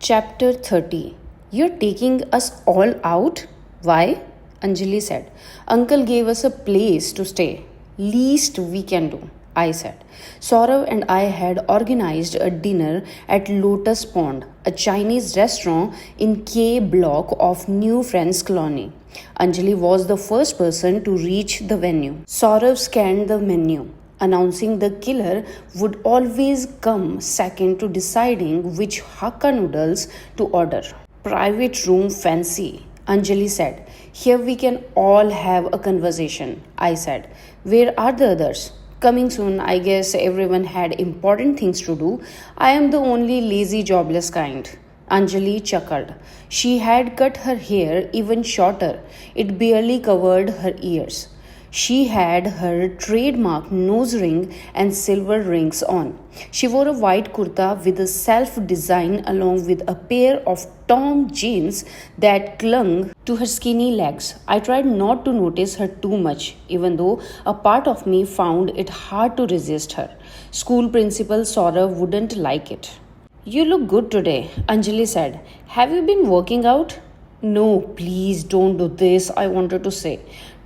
Chapter 30. You're taking us all out? Why? Anjali said. Uncle gave us a place to stay. Least we can do, I said. Saurav and I had organized a dinner at Lotus Pond, a Chinese restaurant in K block of New Friends Colony. Anjali was the first person to reach the venue. Saurav scanned the menu, announcing the killer would always come second to deciding which Hakka noodles to order. Private room fancy, Anjali said. Here we can all have a conversation, I said. Where are the others? Coming soon, I guess everyone had important things to do. I am the only lazy, jobless kind. Anjali chuckled. She had cut her hair even shorter. It barely covered her ears. She had her trademark nose ring and silver rings on. She wore a white kurta with a self design along with a pair of Tom jeans that clung to her skinny legs. I tried not to notice her too much, even though a part of me found it hard to resist her. School principal Saurav wouldn't like it. You look good today, Anjali said. Have you been working out? No, please don't do this, I wanted to say.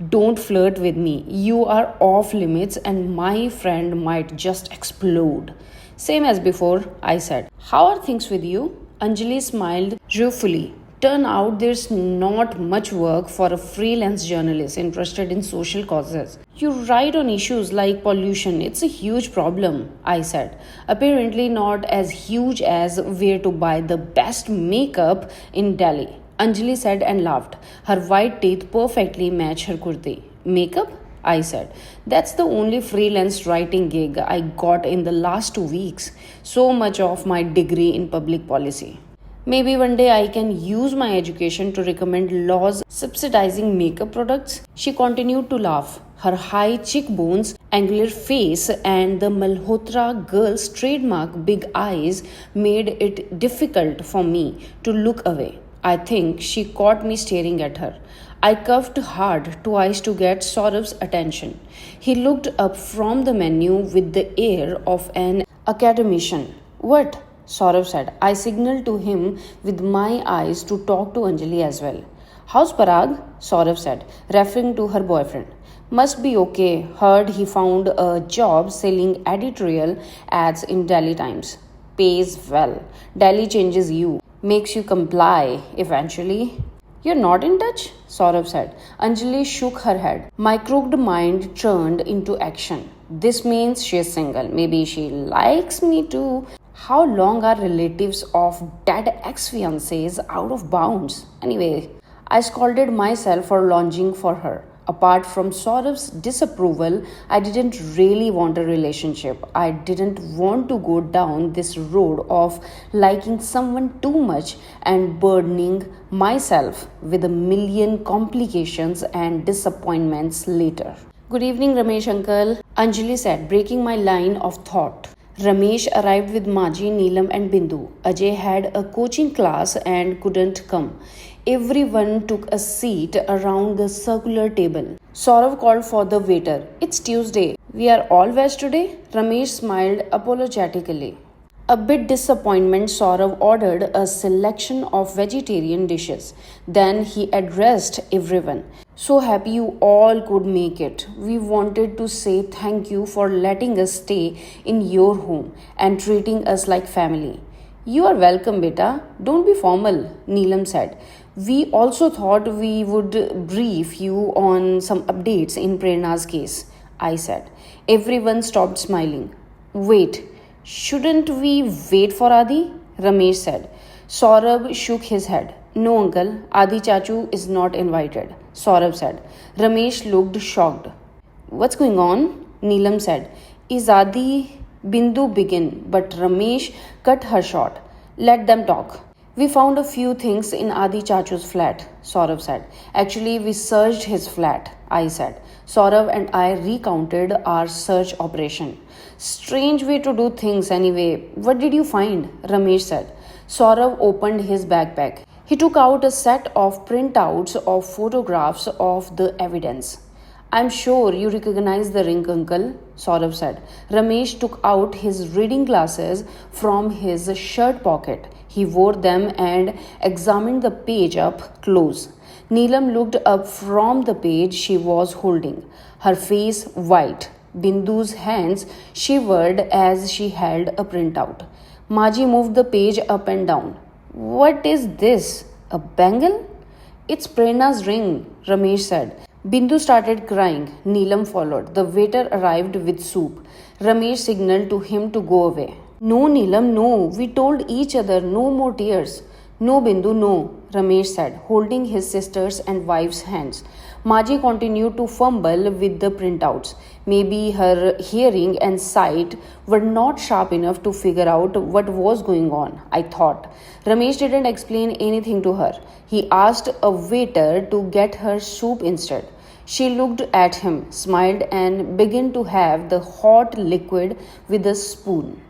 Don't flirt with me. You are off limits and my friend might just explode. Same as before, I said. How are things with you? Anjali smiled ruefully. Turn out there's not much work for a freelance journalist interested in social causes. You write on issues like pollution. It's a huge problem, I said. Apparently not as huge as where to buy the best makeup in Delhi. Anjali said and laughed. Her white teeth perfectly matched her kurti. Makeup? I said. That's the only freelance writing gig I got in the last 2 weeks. So much of my degree in public policy. Maybe one day I can use my education to recommend laws subsidizing makeup products. She continued to laugh. Her high cheekbones, angular face, and the Malhotra girl's trademark big eyes made it difficult for me to look away. I think she caught me staring at her. I coughed hard twice to get Saurav's attention. He looked up from the menu with the air of an academician. What? Saurav said. I signaled to him with my eyes to talk to Anjali as well. How's Parag? Saurav said, referring to her boyfriend. Must be okay. Heard he found a job selling editorial ads in Delhi Times. Pays well. Delhi changes you. Makes you comply eventually. You're not in touch? Saurav said. Anjali shook her head. My crooked mind turned into action. This means she is single. Maybe she likes me too. How long are relatives of dead ex-fiancés out of bounds? Anyway, I scolded myself for longing for her. Apart from Saurav's disapproval, I didn't really want a relationship. I didn't want to go down this road of liking someone too much and burdening myself with a million complications and disappointments later. Good evening, Ramesh uncle, Anjali said, breaking my line of thought. Ramesh arrived with Maji, Neelam and Bindu. Ajay had a coaching class and couldn't come. Everyone took a seat around the circular table. Saurav called for the waiter. It's Tuesday. We are all veg today? Ramesh smiled apologetically. A bit disappointed, Saurav ordered a selection of vegetarian dishes. Then he addressed everyone. So happy you all could make it. We wanted to say thank you for letting us stay in your home and treating us like family. You are welcome, beta. Don't be formal, Neelam said. We also thought we would brief you on some updates in Prerna's case, I said. Everyone stopped smiling. Wait, shouldn't we wait for Adi? Ramesh said. Saurabh shook his head. No, uncle, Adi Chachu is not invited, Saurabh said. Ramesh looked shocked. What's going on? Neelam said. Is Adi? Bindu began, but Ramesh cut her short. Let them talk. We found a few things in Adi Chachu's flat, Saurav said. Actually, we searched his flat, I said. Saurav and I recounted our search operation. Strange way to do things anyway. What did you find? Ramesh said. Saurav opened his backpack. He took out a set of printouts of photographs of the evidence. I'm sure you recognize the ring, uncle, Saurav said. Ramesh took out his reading glasses from his shirt pocket. He wore them and examined the page up close. Neelam looked up from the page she was holding, her face white. Bindu's hands shivered as she held a printout. Maji moved the page up and down. What is this? A bangle? It's Prerna's ring, Ramesh said. Bindu started crying. Neelam followed. The waiter arrived with soup. Ramesh signaled to him to go away. No, Neelam, no. We told each other no more tears. No, Bindu, no, Ramesh said, holding his sister's and wife's hands. Maji continued to fumble with the printouts. Maybe her hearing and sight were not sharp enough to figure out what was going on, I thought. Ramesh didn't explain anything to her. He asked a waiter to get her soup instead. She looked at him, smiled, and began to have the hot liquid with a spoon.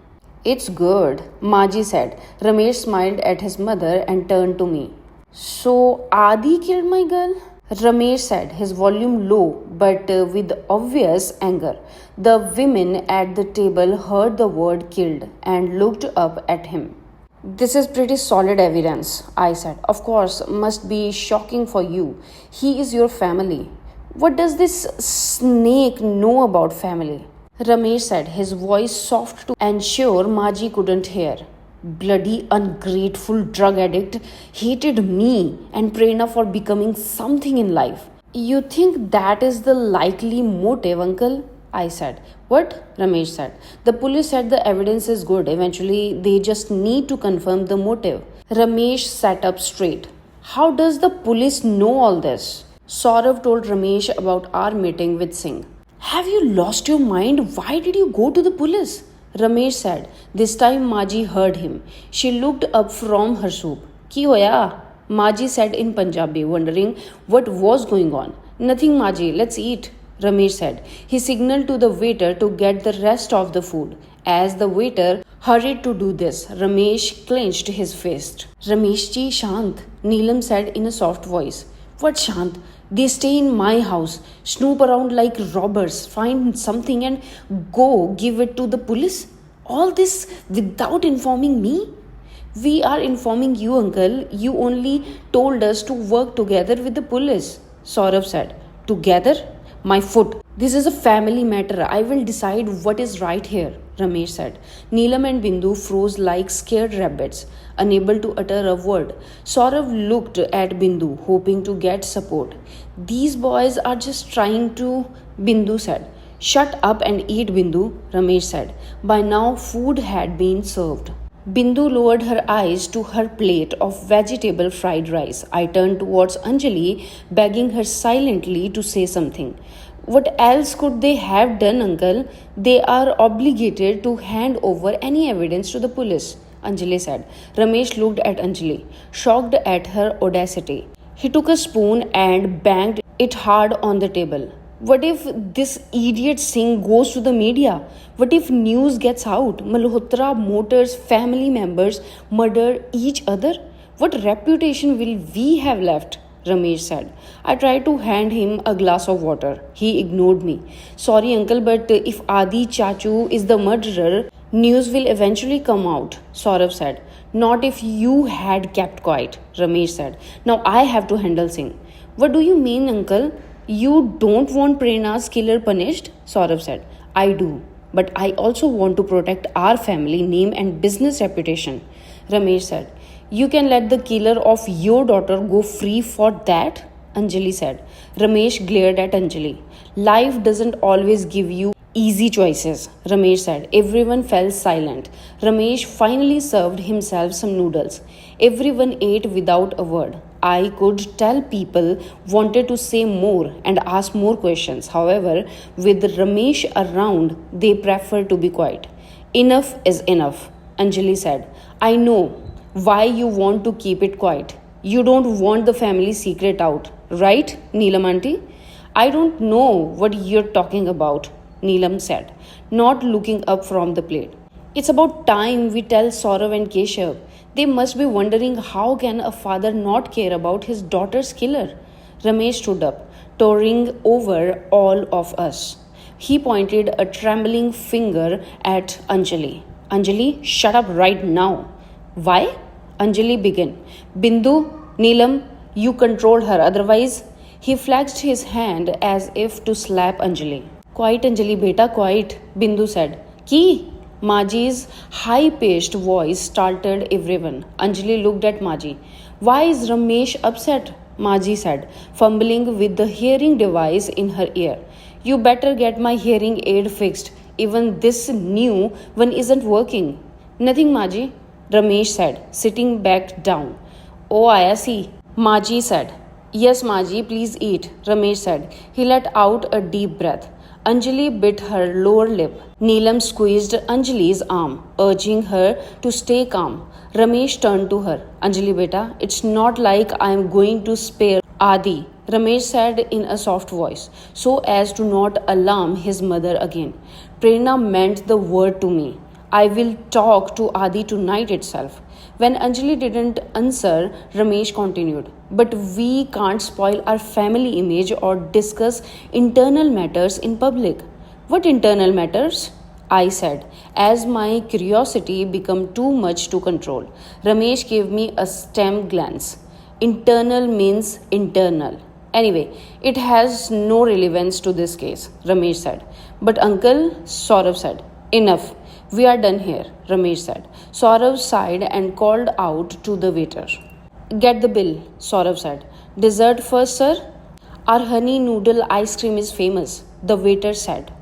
It's good, Maji said. Ramesh smiled at his mother and turned to me. So, Adi killed my girl? Ramesh said, his volume low but with obvious anger. The women at the table heard the word killed and looked up at him. This is pretty solid evidence, I said. Of course, must be shocking for you. He is your family. What does this snake know about family? Ramesh said, his voice soft to ensure Maji couldn't hear. Bloody ungrateful drug addict hated me and Prerna for becoming something in life. You think that is the likely motive, uncle? I said. What? Ramesh said. The police said the evidence is good. Eventually, they just need to confirm the motive. Ramesh sat up straight. How does the police know all this? Saurav told Ramesh about our meeting with Singh. Have you lost your mind? Why did you go to the police? Ramesh said. This time Maji heard him. She looked up from her soup. Ki hoya? Maji said in Punjabi, wondering what was going on. Nothing, Maji. Let's eat, Ramesh said. He signaled to the waiter to get the rest of the food. As the waiter hurried to do this, Ramesh clenched his fist. Ramesh ji, Shant, Neelam said in a soft voice. What Shant? They stay in my house, snoop around like robbers, find something and go give it to the police? All this without informing me? We are informing you, uncle. You only told us to work together with the police, Saurav said. Together? My foot. This is a family matter. I will decide what is right here, Ramesh said. Neelam and Bindu froze like scared rabbits, unable to utter a word. Saurav looked at Bindu, hoping to get support. These boys are just trying to, Bindu said. Shut up and eat, Bindu, Ramesh said. By now, food had been served. Bindu lowered her eyes to her plate of vegetable fried rice. I turned towards Anjali, begging her silently to say something. What else could they have done, uncle? They are obligated to hand over any evidence to the police, Anjali said. Ramesh looked at Anjali, shocked at her audacity. He took a spoon and banged it hard on the table. What if this idiot Singh goes to the media? What if news gets out? Malhotra Motors family members murder each other? What reputation will we have left? Ramesh said. I tried to hand him a glass of water. He ignored me. Sorry, uncle, but if Adi Chachu is the murderer, news will eventually come out, Saurav said. Not if you had kept quiet, Ramesh said. Now I have to handle Singh. What do you mean, uncle? You don't want Prerna's killer punished? Saurav said. I do. But I also want to protect our family name and business reputation, Ramesh said. You can let the killer of your daughter go free for that? Anjali said. Ramesh glared at Anjali. Life doesn't always give you easy choices, Ramesh said. Everyone fell silent. Ramesh finally served himself some noodles. Everyone ate without a word. I could tell people wanted to say more and ask more questions. However, with Ramesh around, they preferred to be quiet. Enough is enough, Anjali said. I know why you want to keep it quiet. You don't want the family secret out, right, Neelam auntie? I don't know what you're talking about, Neelam said, not looking up from the plate. It's about time we tell Saurav and Keshav. They must be wondering how can a father not care about his daughter's killer. Ramesh stood up, towering over all of us. He pointed a trembling finger at Anjali. Anjali, shut up right now. Why? Anjali began. Bindu, Neelam, you control her, otherwise. He flexed his hand as if to slap Anjali. Quiet, Anjali, beta, quiet, Bindu said. Ki? Maji's high pitched voice startled everyone. Anjali looked at Maji. Why is Ramesh upset? Maji said, fumbling with the hearing device in her ear. You better get my hearing aid fixed. Even this new one isn't working. Nothing, Maji, Ramesh said, sitting back down. Oh, I see, Maji said. Yes, Maji, please eat, Ramesh said. He let out a deep breath. Anjali bit her lower lip. Neelam squeezed Anjali's arm, urging her to stay calm. Ramesh turned to her. Anjali beta, it's not like I am going to spare Adi, Ramesh said in a soft voice, so as to not alarm his mother again. Prerna meant the word to me. I will talk to Adi tonight itself. When Anjali didn't answer, Ramesh continued, but we can't spoil our family image or discuss internal matters in public. What internal matters? I said, as my curiosity became too much to control. Ramesh gave me a stem glance. Internal means internal. Anyway, it has no relevance to this case, Ramesh said. But uncle, Saurav said. Enough. We are done here, Ramesh said. Saurav sighed and called out to the waiter. Get the bill, Saurav said. Dessert first, sir? Our honey noodle ice cream is famous, the waiter said.